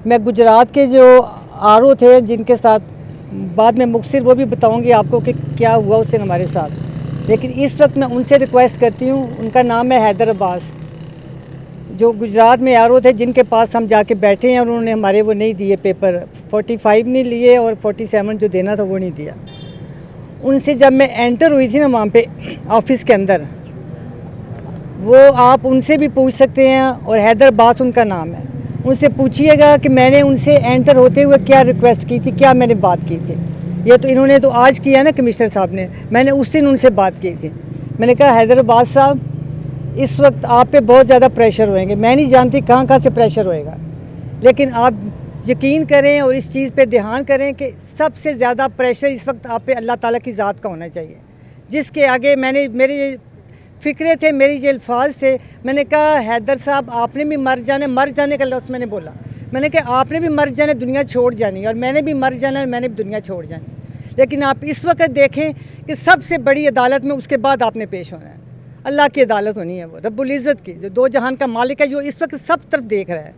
میں گجرات کے جو آر او تھے جن کے ساتھ بعد میں مختصر وہ بھی بتاؤں گی آپ کو کہ کیا ہوا اس دن ہمارے ساتھ، لیکن اس وقت میں ان سے ریکویسٹ کرتی ہوں، ان کا نام ہے حیدر عباس، جو گجرات میں آر او تھے جن کے پاس ہم جا کے بیٹھے ہیں اور انہوں نے ہمارے وہ نہیں دیے پیپر، 45 نہیں لیے اور 47 جو دینا تھا وہ نہیں دیا۔ ان سے جب میں انٹر ہوئی تھی نا وہاں پہ آفس کے اندر، وہ آپ ان سے بھی پوچھ سکتے ہیں، اور حیدر عباس ان کا نام ہے، ان سے پوچھیے گا کہ میں نے ان سے انٹر ہوتے ہوئے کیا ریکویسٹ کی تھی، کیا میں نے بات کی تھی۔ یہ تو انہوں نے تو آج کیا نا کمشنر صاحب نے، میں نے اس دن ان سے بات کی تھی۔ میں نے کہا حیدر عباس صاحب اس وقت آپ پہ بہت زیادہ پریشر ہوئیں گے، میں نہیں جانتی کہاں سے پریشر ہوئے گا، لیکن آپ یقین کریں اور اس چیز پہ دھیان کریں کہ سب سے زیادہ پریشر اس وقت آپ پہ اللہ تعالیٰ کی ذات کا ہونا چاہیے، جس کے آگے میرے فکرے تھے، میری جو الفاظ تھے، میں نے کہا حیدر صاحب آپ نے بھی مر جانے کا لفظ میں نے بولا، میں نے کہا آپ نے بھی مر جانا، دنیا چھوڑ جانی، اور میں نے بھی مر جانا، میں نے بھی دنیا چھوڑ جانی، لیکن آپ اس وقت دیکھیں کہ سب سے بڑی عدالت میں اس کے بعد آپ نے پیش ہونا ہے، اللہ کی عدالت ہونی ہے، وہ رب العزت کی جو دو جہان کا مالک ہے، جو اس وقت سب طرف دیکھ رہا ہے،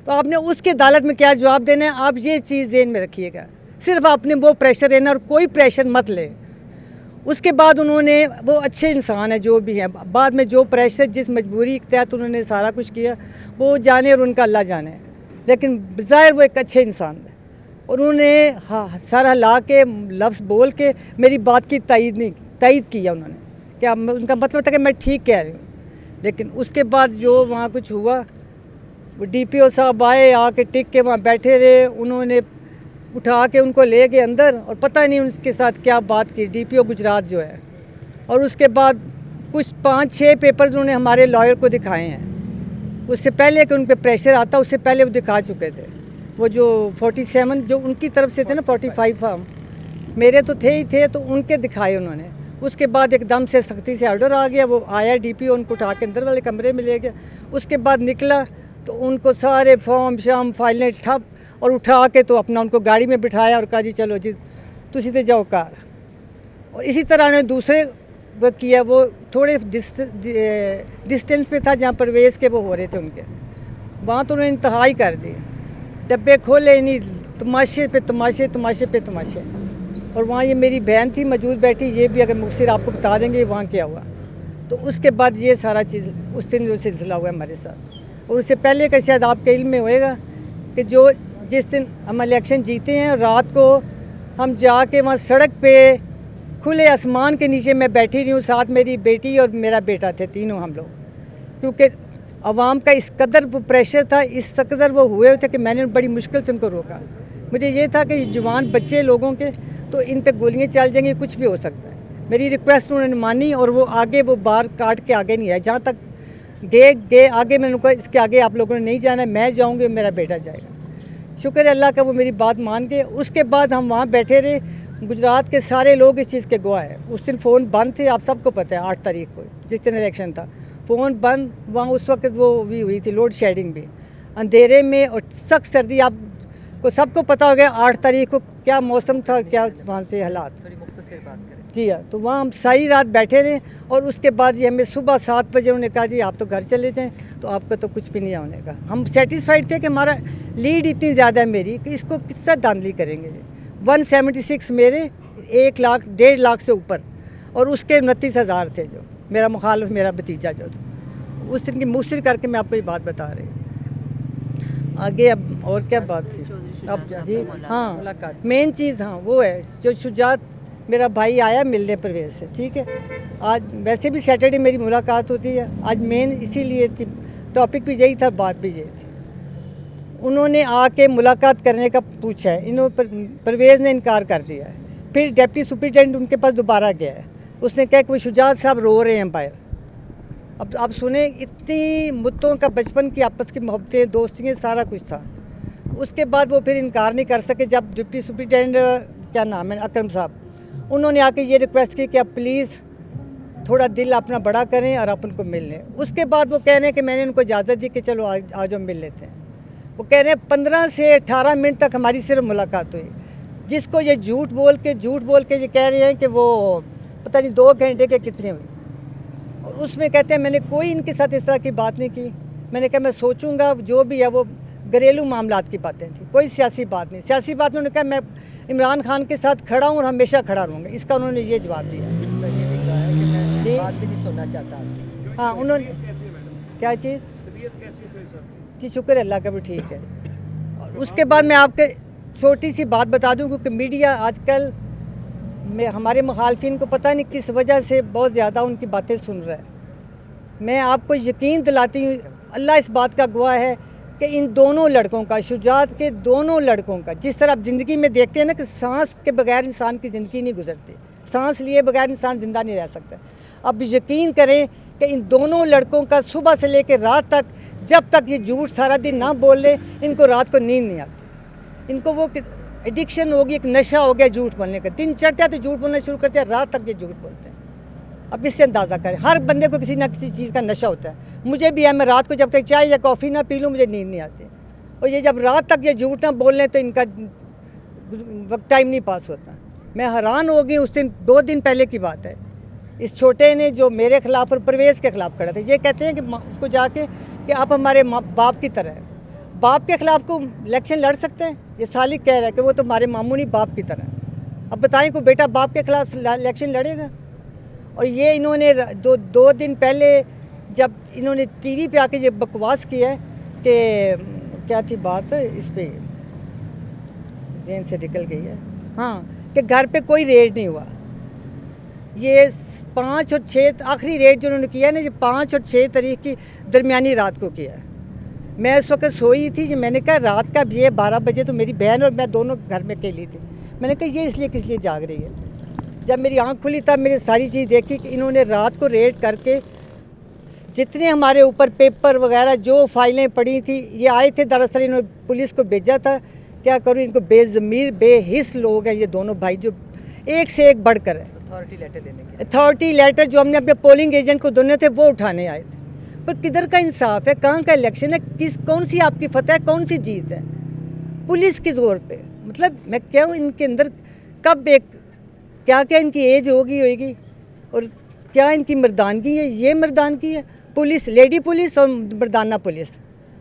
تو آپ نے اس کی عدالت میں کیا جواب دینا ہے، آپ یہ چیز ذہن میں رکھیے گا، صرف آپ نے وہ پریشر لینا اور کوئی پریشر مت لے۔ اس کے بعد انہوں نے، وہ اچھے انسان ہیں جو بھی ہیں، بعد میں جو پریشر جس مجبوری کے تحت انہوں نے سارا کچھ کیا وہ جانے اور ان کا اللہ جانے، لیکن بظاہر وہ ایک اچھے انسان ہیں، اور انہوں نے سر ہلا کے لفظ بول کے میری بات کی تائید کیا انہوں نے، کہ ان کا مطلب تھا کہ میں ٹھیک کہہ رہی ہوں، لیکن اس کے بعد جو وہاں کچھ ہوا، وہ ڈی پی او صاحب آئے، آ کے ٹک کے وہاں بیٹھے رہے، انہوں نے اٹھا کے ان کو لے گئے اندر، اور پتہ نہیں ان کے ساتھ کیا بات کی ڈی پی او گجرات جو ہے، اور اس کے بعد کچھ 5-6 پیپرز انہوں نے ہمارے لائر کو دکھائے ہیں، اس سے پہلے کہ ان پہ پریشر آتا اس سے پہلے وہ دکھا چکے تھے، وہ جو 47 جو ان کی طرف سے تھے نا، 45 فارم میرے تو تھے ہی تھے، تو ان کے دکھائے انہوں نے، اس کے بعد ایک دم سے سختی سے آرڈر آ گیا، وہ آیا ڈی پی او، ان کو اٹھا کے اندر والے کمرے میں لے گیا، اس کے بعد نکلا تو ان کو سارے فارم فائلیں ٹھپ، اور اٹھا کے تو اپنا ان کو گاڑی میں بٹھایا اور کہا جی چلو جی تسی تے جاؤ کار، اور اسی طرح انہوں نے دوسرے وہ کیا، وہ تھوڑے ڈسٹینس پہ تھا جہاں پرویز کے وہ ہو رہے تھے ان کے، وہاں تو انہوں نے انتہائی کر دی، ڈبے کھولے نہیں، تماشے پہ تماشے، اور وہاں یہ میری بہن تھی موجود بیٹھی، یہ بھی اگر مختصر آپ کو بتا دیں گے وہاں کیا ہوا، تو اس کے بعد یہ سارا چیز اس دن جو سلسلہ ہوا ہمارے ساتھ، اور اس سے پہلے کا شاید آپ کے علم میں ہوئے گا کہ جس دن ہم الیکشن جیتے ہیں، رات کو ہم جا کے وہاں سڑک پہ کھلے آسمان کے نیچے میں بیٹھی رہی ہوں، ساتھ میری بیٹی اور میرا بیٹا تھے، تینوں ہم لوگ، کیونکہ عوام کا اس قدر وہ پریشر تھا، اس قدر وہ ہوئے تھے کہ میں نے بڑی مشکل سے ان کو روکا، مجھے یہ تھا کہ جوان بچے لوگوں کے تو ان پہ گولیاں چل جائیں گی، کچھ بھی ہو سکتا ہے، میری ریکویسٹ انہوں نے مانی، اور وہ آگے وہ بار کاٹ کے آگے نہیں آئے، جہاں تک گئے آگے میں نے کہا اس کے آگے آپ لوگوں نے نہیں جانا، میں جاؤں گی، میرا بیٹا جائے گا، شکر ہے اللہ کا وہ میری بات مان کے، اس کے بعد ہم وہاں بیٹھے رہے، گجرات کے سارے لوگ اس چیز کے گواہ ہیں، اس دن فون بند تھے، آپ سب کو پتہ ہے 8 تاریخ کو جس دن الیکشن تھا، فون بند، وہاں اس وقت وہ بھی ہوئی تھی لوڈ شیڈنگ بھی، اندھیرے میں اور سخت سردی، آپ کو سب کو پتہ ہو گیا 8 تاریخ کو کیا موسم تھا، کیا وہاں سے حالات، تھوڑی مختصر بات کریں۔ جی ہاں، تو وہاں ہم ساری رات بیٹھے رہے، اور اس کے بعد یہ ہمیں صبح 7 بجے انہوں نے کہا جی آپ تو گھر چلے جائیں، تو آپ کا تو کچھ بھی نہیں ہونے کا، ہم سیٹسفائیڈ تھے کہ ہمارا لیڈ اتنی زیادہ ہے میری کہ اس کو کس طرح دھاندلی کریں گے، 176 میرے، 1 لاکھ 1.5 لاکھ سے اوپر، اور اس کے 29,000 تھے جو میرا مخالف، میرا بھتیجا جو تھا، اس دن کی مؤثر کر کے میں آپ کو یہ بات بتا رہی ہوں۔ آگے اب اور کیا بات تھی، اب جی ہاں مین چیز ہاں وہ ہے جو شجاعت میرا بھائی آیا ملنے پرویز سے، ٹھیک ہے، آج ویسے بھی سیٹرڈے میری ملاقات ہوتی ہے، آج مین اسی لیے تھی، ٹاپک بھی یہی تھا، بات بھی یہی تھی، انہوں نے آ کے ملاقات کرنے کا پوچھا ہے، پرویز نے انکار کر دیا ہے، پھر ڈپٹی سپرنٹینڈنٹ ان کے پاس دوبارہ گیا ہے، اس نے کہا کہ وہ شجاعت صاحب رو رہے ہیں باہر، اب آپ سنیں اتنی مدتوں کا بچپن کی آپس کی محبتیں، دوستیاں، سارا کچھ تھا، اس کے بعد وہ پھر انکار نہیں کر سکے، جب ڈپٹی سپرنٹینڈنٹ کیا نام ہے اکرم صاحب، انہوں نے آ کے یہ ریکویسٹ کی کہ آپ پلیز تھوڑا دل اپنا بڑا کریں اور آپ ان کو مل لیں، اس کے بعد وہ کہہ رہے ہیں کہ میں نے ان کو اجازت دی کہ چلو آج ہم مل لیتے ہیں، وہ کہہ رہے ہیں 15 سے 18 منٹ تک ہماری صرف ملاقات ہوئی، جس کو یہ جھوٹ بول کے یہ کہہ رہے ہیں کہ وہ پتہ نہیں 2 گھنٹے کے کتنے ہوئی، اور اس میں کہتے ہیں میں نے کوئی ان کے ساتھ اس طرح کی بات نہیں کی، میں نے کہا میں سوچوں گا جو بھی ہے وہ घरेलू मामलात की बातें थी, कोई सियासी बात नहीं। सियासी बात में उन्होंने कहा मैं इमरान खान के साथ खड़ा हूँ और हमेशा खड़ा रहूँगा, इसका उन्होंने ये जवाब दिया। तो ये भी कहा है कि मैं जी। बात भी नहीं सुनना चाहता आपकी। हाँ उन्होंने क्या चीज़ जी, शुक्र है अल्लाह का भी ठीक है। और उसके बाद मैं आपके छोटी सी बात बता दूं, क्योंकि मीडिया आजकल में हमारे मुखालफिन को पता नहीं किस वजह से बहुत ज़्यादा उनकी बातें सुन रहा है। मैं आपको यकीन दिलाती हूँ, अल्लाह इस बात का गवाह है कि इन दोनों लड़कों का, शुजात के दोनों लड़कों का, जिस तरह आप ज़िंदगी में देखते हैं ना कि सांस के बगैर इंसान की ज़िंदगी नहीं गुजरती, सांस लिए बगैर इंसान ज़िंदा नहीं रह सकता। अब यकीन करें कि इन दोनों लड़कों का सुबह से लेकर रात तक, जब तक ये झूठ सारा दिन ना बोल ले, इनको रात को नींद नहीं आती। इनको वो एडिक्शन होगी, एक नशा हो गया झूठ बोलने का। दिन चढ़ता है तो झूठ बोलना शुरू करते हैं, रात तक ये झूठ बोलते हैं। अब इससे अंदाज़ा करें, हर बंदे को किसी ना किसी चीज़ का नशा होता है। मुझे भी है, मैं रात को जब तक चाय या कॉफ़ी ना पी लूँ मुझे नींद नहीं आती। और ये जब रात तक ये झूठ ना बोल लें तो इनका वक्त टाइम नहीं पास होता। मैं हैरान हो गई, उस दिन 2 दिन पहले की बात है, इस छोटे ने जो मेरे ख़िलाफ़ और परवेज़ के ख़िलाफ़ खड़ा था, ये कहते हैं कि उसको जाके कि आप हमारे बाप की तरह हैं। बाप के ख़िलाफ़ को इलेक्शन लड़ सकते हैं? ये सालिक कह रहा है कि वो तो हमारे मामूनी बाप की तरह है। अब बताएं कोई बेटा बाप के ख़िलाफ़ इलेक्शन लड़ेगा? और ये इन्होंने 2 दिन पहले जब इन्होंने टीवी पे आके ये बकवास किया है कि क्या थी बात, इस पे ज़हन से निकल गई है, हाँ, कि घर पे कोई रेड नहीं हुआ। ये 5 और 6 आखिरी रेड जो उन्होंने किया है ना, ये 5 और 6 तारीख की दरमियानी रात को किया है। मैं उस वक्त सोई थी, जो मैंने कहा रात का ये 12 बजे तो मेरी बहन और मैं दोनों घर में अकेली थी। मैंने कहा ये इसलिए किस लिए जाग रही है। जब मेरी आंख खुली तब मैंने सारी चीज़ देखी कि इन्होंने रात को रेड करके जितने हमारे ऊपर पेपर वगैरह जो फाइलें पड़ी थी, ये आए थे, दरअसल इन्होंने पुलिस को भेजा था। क्या करूँ, इनको बेज़मीर बेहिस लोग हैं ये दोनों भाई, जो एक से एक बढ़कर है। अथॉरिटी लेटर लेने के अथॉरिटी लेटर जो हमने अपने पोलिंग एजेंट को देने थे वो उठाने आए थे। पर किधर का इंसाफ है, कहाँ का इलेक्शन है, कौन सी आपकी फतह है, कौन सी जीत है पुलिस के ज़ोर पे? मतलब मैं क्या हूँ, इनके अंदर कब एक क्या क्या इनकी एज होगी और क्या इनकी मर्दानगी है। ये मर्दानगी है, पुलिस, लेडी पुलिस और मर्दाना पुलिस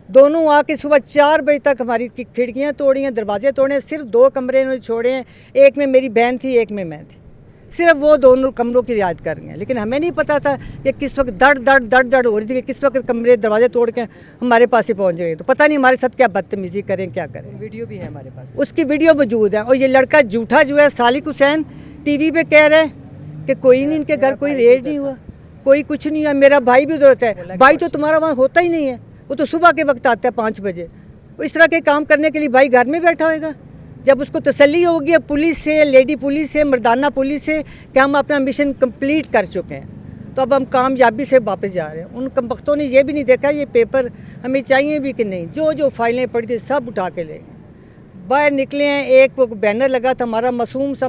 दोनों आके सुबह 4 बजे तक हमारी खिड़कियाँ तोड़ी हैं, दरवाजे तोड़े हैं। सिर्फ 2 कमरे इन्होंने छोड़े हैं, एक में मेरी बहन थी, एक में मैं थी। सिर्फ वो दोनों कमरों की रियायत कर रही हैं। लेकिन हमें नहीं पता था कि किस वक्त दर्द हो रही थी कि किस वक्त कमरे दरवाजे तोड़ के हमारे पास ही पहुंच गए। तो पता नहीं हमारे साथ क्या बदतमीजी करें, क्या करें। वीडियो भी है हमारे पास, उसकी वीडियो मौजूद है। और ये लड़का झूठा जो है सालिक हुसैन टीवी पे कह रहा है कि कोई नहीं, इनके घर कोई रेड नहीं हुआ, कोई कुछ नहीं है। मेरा भाई भी उधर होता है। भाई तो तुम्हारा वहाँ होता ही नहीं है, वो तो सुबह के वक्त आता है 5 बजे। इस तरह के काम करने के लिए भाई घर में बैठा होगा। जब उसको तसल्ली होगी पुलिस से, लेडी पुलिस से, मर्दाना पुलिस से कि हम अपना मिशन कंप्लीट कर चुके हैं, तो अब हम कामयाबी से वापस जा रहे हैं। उन कमबख्तों ने ये भी नहीं देखा ये पेपर हमें चाहिए भी कि नहीं। जो जो फाइलें पड़ी थी सब उठा के ले गए। बाहर निकले हैं, एक वो बैनर लगा था हमारा मासूम सा,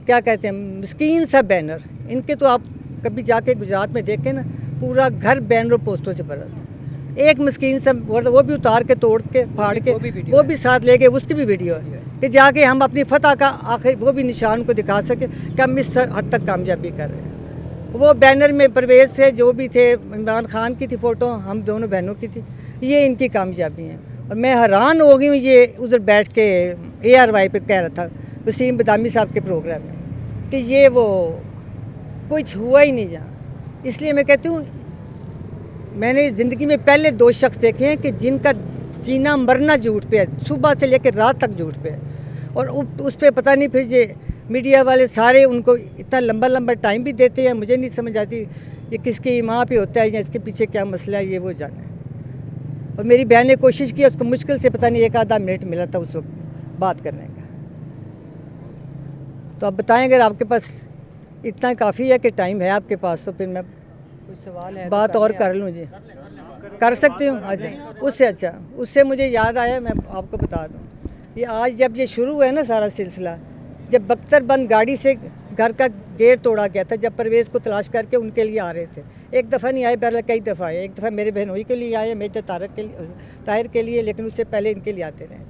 क्या कहते हैं, मिस्कीन सा बैनर। इनके तो आप कभी जाके गुजरात में देखें ना, पूरा घर बैनर पोस्टरों से भरा था। एक मिस्कीन सा वो भी उतार के, तोड़ के, फाड़ के वो भी साथ ले गए। उसकी भी वीडियो है कि जाके हम अपनी फतह का आखिर वो भी निशान को दिखा सके कि हम इस हद तक कामयाबी कर रहे हैं। वो बैनर में परवेज़ थे, जो भी थे, इमरान खान की थी फ़ोटो, हम दोनों बहनों की थी। ये इनकी कामयाबी है। और मैं हैरान हो गई हूँ, ये उधर बैठ के ARY पे कह रहा था वसीम बदामी साहब के प्रोग्राम में कि ये वो कुछ हुआ ही नहीं जहाँ। इसलिए मैं कहती हूँ, मैंने ज़िंदगी में पहले 2 शख्स देखे हैं कि जिनका जीना मरना झूठ पे है, सुबह से लेकर रात तक झूठ पे है। और उस पर पता नहीं फिर ये मीडिया वाले सारे उनको इतना लंबा लंबा टाइम भी देते हैं। मुझे नहीं समझ आती ये किसकी माँ पे होता है या इसके पीछे क्या मसला है, ये वो जाने। और मेरी बहन ने कोशिश की, उसको मुश्किल से पता नहीं 1 आधा मिनट मिला था उस वक्त बात करने का। तो आप बताएं, अगर आपके पास इतना काफ़ी है कि टाइम है आपके पास, तो फिर मैं कोई सवाल है बात और कर लूँ जी, कर सकती हूँ। अच्छा, उससे मुझे याद आया, मैं आपको बता दूँ, ये आज जब ये शुरू हुआ है ना सारा सिलसिला, जब बख्तरबंद गाड़ी से घर का गेट तोड़ा गया था, जब परवेज़ को तलाश करके उनके लिए आ रहे थे, एक दफ़ा नहीं आए, बहरहाल कई दफ़ा आए। एक दफ़ा मेरे बहनोई के लिए आए, मेजर ताहिर के लिए, लेकिन उससे पहले इनके लिए आते रहे।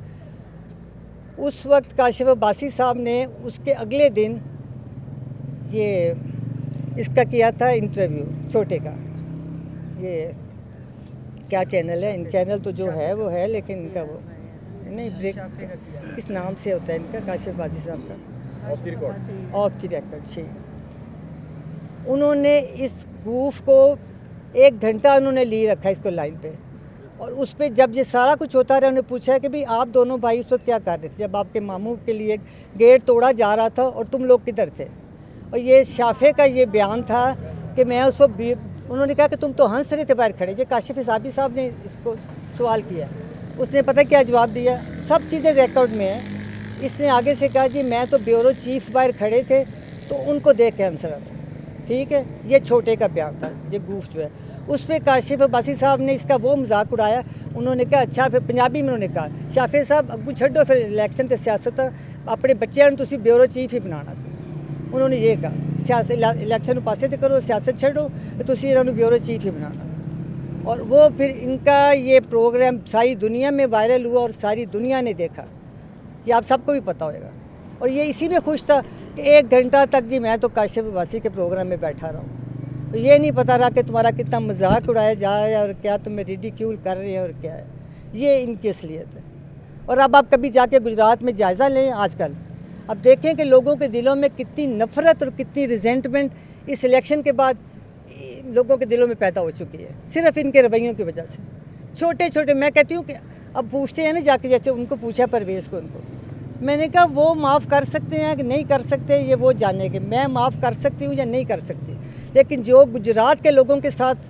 उस वक्त काशिफ अब्बासी साहब ने उसके अगले दिन ये इसका किया था इंटरव्यू, छोटे का, ये क्या चैनल है, इन चैनल तो जो है वो है, लेकिन इनका वो नहीं ब्रेक किस नाम से होता है इनका, काशिफ बाजी साहब का ऑफ द रिकॉर्ड जी। उन्होंने इस गूफ को 1 घंटा उन्होंने ली रखा इसको लाइन पे, और उस पर जब ये सारा कुछ होता रहा उन्होंने पूछा है कि भाई आप दोनों भाई उस वक्त क्या कर रहे थे जब आपके मामू के लिए गेट तोड़ा जा रहा था और तुम लोग किधर थे। और ये शाफे का ये बयान था कि मैं उस वक्त उन्होंने कहा कि तुम तो हंस रहे थे बाहर खड़े। ये काशिफ हिसाबी साहब ने इसको सवाल किया, उसने पता क्या जवाब दिया, सब चीज़ें रिकॉर्ड में है। इसने आगे से कहा जी मैं तो ब्यूरो चीफ बाहर खड़े थे तो उनको देख के हंस रहा था। ठीक है, ये छोटे का बयान था, ये गूफ जो है। उस पर काशिफ बासी साहब ने इसका वो मजाक उड़ाया। उन्होंने कहा अच्छा, फिर पंजाबी में उन्होंने कहा शाफे साहब अगू छड्डो, फिर इलैक्शन तो सियासत अपने बच्चों को तुसी ब्यूरो चीफ ही बनाना। उन्होंने ये कहा सियासत इलैक्शन पासे तो करो, सियासत छड्डो, तुसी इन्होंने ब्यूरो चीफ ही बनाना। और वो फिर इनका ये प्रोग्राम सारी दुनिया में वायरल हुआ और सारी दुनिया ने देखा, ये आप सबको भी पता होगा। और ये इसी में खुश था कि 1 घंटा तक जी मैं तो काशिफ बासी के प्रोग्राम में बैठा रहा हूँ। तो ये नहीं पता रहा कि तुम्हारा कितना मजाक उड़ाया जा रहा है और क्या तुम्हें रिडिक्यूल कर रहे हैं और क्या है। ये इनकी असलियत है। और अब आप कभी जाके गुजरात में जायज़ा लें आजकल, अब देखें कि लोगों के दिलों में कितनी नफ़रत और कितनी रिजेंटमेंट इस इलेक्शन के बाद लोगों के दिलों में पैदा हो चुकी है, सिर्फ इनके रवैयों की वजह से। छोटे छोटे, मैं कहती हूँ कि अब पूछते हैं ना जाके, जैसे उनको पूछा परवेज़ को, उनको मैंने कहा वो माफ़ कर सकते हैं कि नहीं कर सकते, ये वो जाने के। मैं माफ़ कर सकती हूँ या नहीं कर सकती, लेकिन जो गुजरात के लोगों के साथ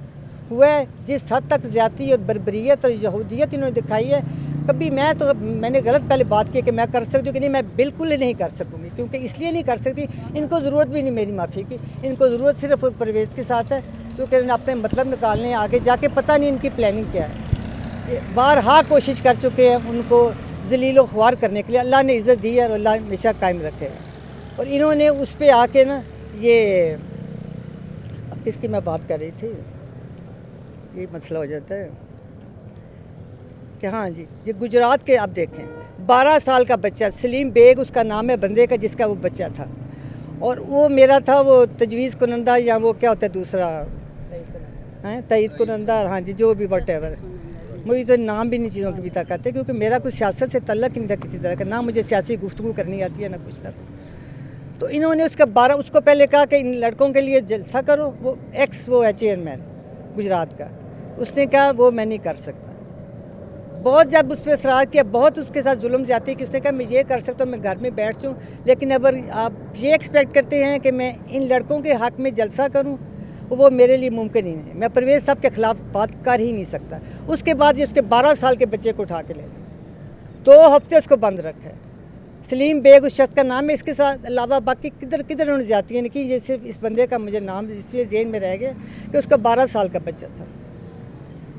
हुआ है, जिस हद तक ज़्यादती और बर्बरियत और यहूदियत इन्होंने दिखाई है, कभी मैंने गलत पहले बात की कि मैं कर सकती हूँ कि नहीं, मैं बिल्कुल नहीं कर सकूँगी। क्योंकि इसलिए नहीं कर सकती, इनको ज़रूरत भी नहीं मेरी माफ़ी की, इनको ज़रूरत सिर्फ परवेज़ के साथ है, क्योंकि उन्हें अपने मतलब निकालने हैं। आगे जाके पता नहीं इनकी प्लानिंग क्या है। बारहा कोशिश कर चुके हैं उनको ज़लील ख्वार करने के लिए। अल्लाह ने इज़्ज़त दी है और अल्लाह हमेशा कायम रखेगा। और इन्होंने उस पर आके ना, ये अब किसकी मैं बात कर रही थी, ये मसला हो जाता है कि हाँ जी गुजरात के, आप देखें 12 साल का बच्चा सलीम बेग उसका नाम है बंदे का, जिसका वो बच्चा था। और वो मेरा था वो तजवीज़ कुनंदा, या वो क्या होता है दूसरा हैं, तईद कुनंदा, हाँ जी जो भी वट एवर। मुझे तो नाम भी नहीं चीज़ों की भी ताकत है, क्योंकि मेरा कुछ सियासत से तल्लक ही नहीं था किसी तरह का, ना मुझे सियासी गुफ्तगू करनी आती है ना कुछ ना। तो इन्होंने उसको पहले कहा कि इन लड़कों के लिए जलसा करो। वो है चेयरमैन गुजरात का, उसने कहा वो मैं नहीं कर सकता। बहुत जब उस पर असरार किया, बहुत उसके साथ जुल्म ज़्यादती कि उसने कहा मैं ये कर सकता हूँ, मैं घर में बैठ जाऊँ, लेकिन अगर आप ये एक्सपेक्ट करते हैं कि मैं इन लड़कों के हक़ में जलसा करूँ, वो मेरे लिए मुमकिन ही नहीं। मैं परवेज़ साहब के ख़िलाफ़ बात कर ही नहीं सकता। उसके बाद ये उसके 12 साल के बच्चे को उठा के ले गए, 2 हफ्ते उसको बंद रखा है। सलीम बेग उस शख्स का नाम है, इसके साथ अलावा बाकी किधर उन्होंने जाती है कि ये सिर्फ इस बंदे का मुझे नाम इसलिए ज़हन में रह गया कि उसका 12 साल का बच्चा था।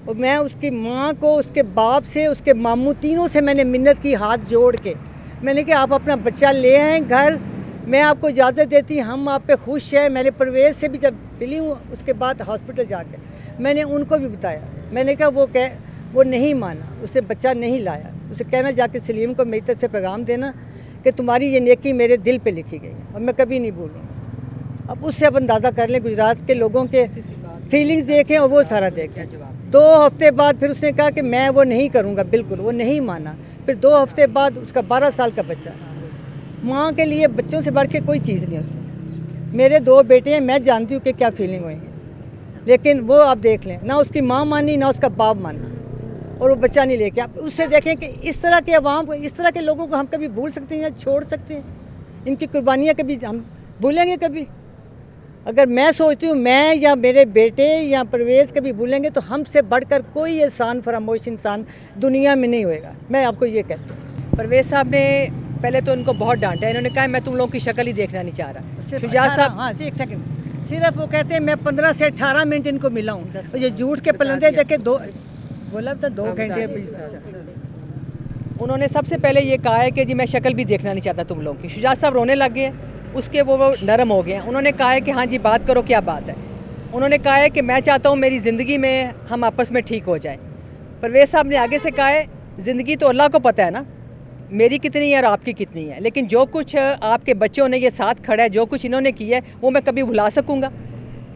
और मैं उसकी माँ को, उसके बाप से, उसके मामू, तीनों से मैंने मिन्नत की हाथ जोड़ के। मैंने कहा आप अपना बच्चा ले आएँ घर, मैं आपको इजाज़त देती, हम आप पे खुश हैं। मैंने परवेज़ से भी जब मिली हूँ उसके बाद हॉस्पिटल जाकर मैंने उनको भी बताया। मैंने कहा वो नहीं माना, उसे बच्चा नहीं लाया। उसे कहना जाके सलीम को मेरी तरफ से पैगाम देना कि तुम्हारी ये नेकी मेरे दिल पे लिखी गई है और मैं कभी नहीं भूलूँगा। अब उससे आप अंदाज़ा कर लें गुजरात के लोगों के फीलिंग्स देखें और वो सारा देखें। 2 हफ्ते बाद फिर उसने कहा कि मैं वो नहीं करूँगा, बिल्कुल वो नहीं माना। फिर 2 हफ्ते बाद उसका 12 साल का बच्चा। माँ के लिए बच्चों से बढ़ के कोई चीज़ नहीं होती। मेरे 2 बेटे हैं, मैं जानती हूँ कि क्या फीलिंग हुई है, लेकिन वो आप देख लें, ना उसकी माँ मानी ना उसका बाप माना, और वो बच्चा नहीं लेके। आप उससे देखें कि इस तरह के अवाम को, इस तरह के लोगों को हम कभी भूल सकते हैं या छोड़ सकते हैं? इनकी कुर्बानियाँ कभी हम भूलेंगे कभी? अगर मैं सोचती हूँ मैं या मेरे बेटे या परवेज़ कभी भूलेंगे तो हमसे बढ़कर कोई एहसान फरामोश इंसान दुनिया में नहीं होएगा। मैं आपको ये कहती हूँ। परवेज़ साहब ने पहले तो उनको बहुत डांटा, इन्होंने कहा मैं तुम लोगों की शक्ल ही देखना नहीं चाह रहा। शुजात साहब, हाँ जी 1 सेकंड, सिर्फ वो कहते हैं मैं 15 से 18 मिनट इनको मिला हूँ। ये झूठ के पलंदे देखे 2 बोला था 2 घंटे। उन्होंने सबसे पहले ये कहा है कि जी मैं शक्ल भी देखना नहीं चाहता तुम लोगों की। शुजात साहब रोने लग गए, उसके वो नरम हो गए। उन्होंने कहा है कि हाँ जी बात करो, क्या बात है। उन्होंने कहा है कि मैं चाहता हूँ मेरी ज़िंदगी में हम आपस में ठीक हो जाए। परवेज़ साहब ने आगे से कहा है ज़िंदगी तो अल्लाह को पता है ना मेरी कितनी है और आपकी कितनी है, लेकिन जो कुछ आपके बच्चों ने ये साथ खड़ा है, जो कुछ इन्होंने किया है वो मैं कभी भुला सकूँगा?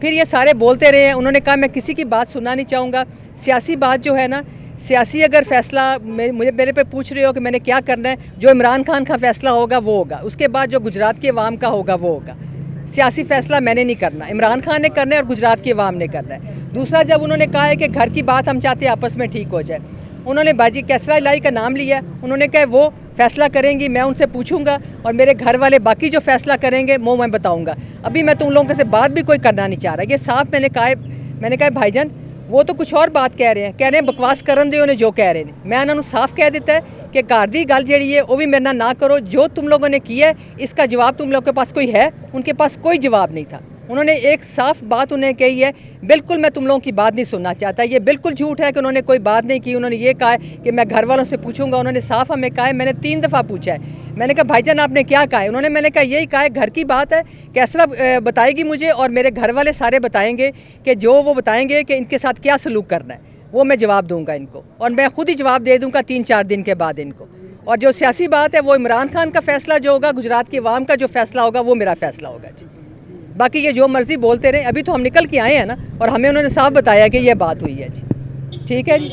پھر یہ سارے بولتے رہے ہیں. انہوں نے کہا میں کسی کی بات سننا نہیں چاہوں گا. سیاسی بات جو ہے نا, سیاسی اگر فیصلہ میرے پہ پوچھ رہے ہو کہ میں نے کیا کرنا ہے, جو عمران خان کا فیصلہ ہوگا وہ ہوگا. اس کے بعد جو گجرات کے عوام کا ہوگا وہ ہوگا. سیاسی فیصلہ میں نے نہیں کرنا, عمران خان نے کرنا ہے اور گجرات کی عوام نے کرنا ہے. دوسرا, جب انہوں نے کہا ہے کہ گھر کی بات ہم چاہتے ہیں آپس میں ٹھیک ہو جائے, انہوں نے باجی کیسرا الہی کا نام لیا. انہوں نے کہا وہ فیصلہ کریں گی, میں ان سے پوچھوں گا, اور میرے گھر والے باقی جو فیصلہ کریں گے وہ میں بتاؤں گا. ابھی میں تم لوگوں سے بات بھی کوئی کرنا نہیں چاہ رہا. یہ صاف میں نے کہا بھائی جان وہ تو کچھ اور بات کہہ رہے ہیں بکواس کرن دے انہیں جو کہہ رہے ہیں. میں انہوں نے صاف کہہ دیتا ہے کہ گھر دی گل جیڑی ہے وہ بھی میرے نہ کرو. جو تم لوگوں نے کیا ہے اس کا جواب تم لوگوں کے پاس کوئی ہے؟ ان کے پاس کوئی جواب نہیں تھا. انہوں نے ایک صاف بات انہیں کہی ہے, بالکل میں تم لوگوں کی بات نہیں سننا چاہتا. یہ بالکل جھوٹ ہے کہ انہوں نے کوئی بات نہیں کی. انہوں نے یہ کہا ہے کہ میں گھر والوں سے پوچھوں گا. انہوں نے صاف ہمیں کہا ہے, میں نے 3 دفعہ پوچھا ہے. میں نے کہا بھائی جان آپ نے کیا کہا ہے؟ میں نے کہا یہی کہا ہے گھر کی بات ہے, کیسرا بتائے گی مجھے اور میرے گھر والے سارے بتائیں گے کہ جو وہ بتائیں گے کہ ان کے ساتھ کیا سلوک کرنا ہے, وہ میں جواب دوں گا ان کو, اور میں خود ہی جواب دے دوں گا 3-4 دن کے بعد ان کو. اور جو سیاسی بات ہے وہ عمران خان کا فیصلہ جو ہوگا, گجرات کی عوام کا جو فیصلہ ہوگا وہ میرا فیصلہ ہوگا جی. باقی یہ جو مرضی بولتے رہیں, ابھی تو ہم نکل کے آئے ہیں نا, اور ہمیں انہوں نے صاف بتایا کہ یہ بات ہوئی ہے جی. ٹھیک ہے جی.